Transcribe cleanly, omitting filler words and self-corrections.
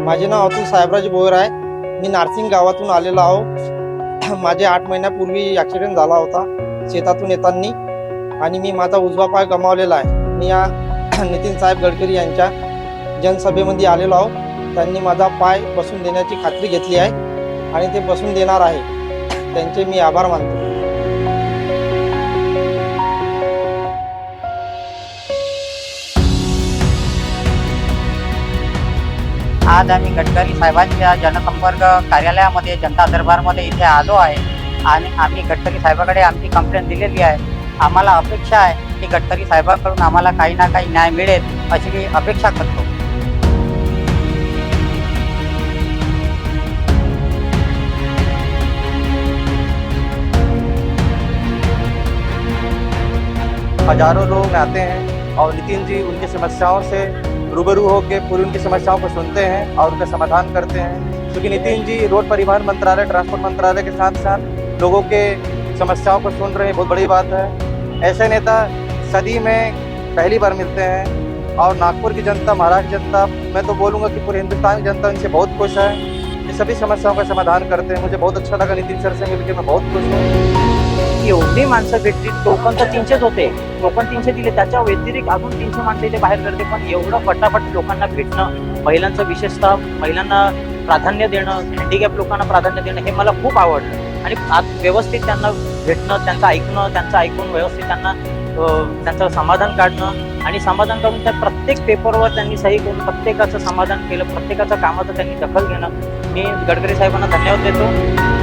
माझे नाव अतुल साहेबराज बोयर आहे. मी नार्सिंग गावातून आलेलो आहो. माझे 8 महिन्यापूर्वी ॲक्सिडेंट झाला होता शेतातून येताना आणि मी माझा उजवा पाय गमावलेला आहे. मी या नितीन साहेब गडकरी यांच्या जनसभेमध्ये आलेलो आहो. त्यांनी माझा पाय बसून देण्याची खात्री घेतली आहे आणि ते बसून देणार आहे. त्यांचे मी आभार मानतो. आज आम्ही गडकरी साहेबांच्या जनसंपर्क कार्यालयामध्ये जनता दरबारमध्ये इथे आलो आहे आणि आम्ही गडकरी साहेबाकडे आमची कंप्लेंट दिलेली आहे. आम्हाला अपेक्षा आहे की गडकरी साहेबांकडून आम्हाला काही ना काही न्याय मिळेल अशी मी अपेक्षा करतो. हजारों लोग आते हैं और नितिन जी उनकी समस्याओं से रूबरू होकर पूरी उनकी समस्याओं को सुनते हैं और उनका समाधान करते हैं, क्योंकि नितिन जी रोड परिवहन मंत्रालय, ट्रांसपोर्ट मंत्रालय के साथ साथ लोगों के समस्याओं को सुन रहे हैं, बहुत बड़ी बात है। ऐसे नेता सदी में पहली बार मिलते हैं और नागपुर की जनता, महाराष्ट्र जनता, मैं तो बोलूँगा कि पूरे हिंदुस्तान की जनता इनसे बहुत खुश है। ये सभी समस्याओं का समाधान करते हैं. मुझे बहुत अच्छा लगा नितिन सर से मिलकर, मैं बहुत खुश हूँ. एवढी माणसं भेटली. टोकन तर 300च होते, टोकन 300 दिले, त्याच्या व्यतिरिक्त अजून 300 माणसं इथे बाहेर करते. पण एवढं फटाफट लोकांना भेटणं, महिलांचं विशेषतः महिलांना प्राधान्य देणं, हँडिकॅप लोकांना प्राधान्य देणं हे मला खूप आवडलं. आणि आज व्यवस्थित त्यांना भेटणं, त्यांचं ऐकून व्यवस्थित त्यांना त्यांचं समाधान काढणं आणि समाधान करून त्या प्रत्येक पेपरवर त्यांनी सही करून प्रत्येकाचं समाधान केलं, प्रत्येकाच्या कामाचं त्यांनी दखल घेणं. मी गडकरी साहेबांना धन्यवाद देतो.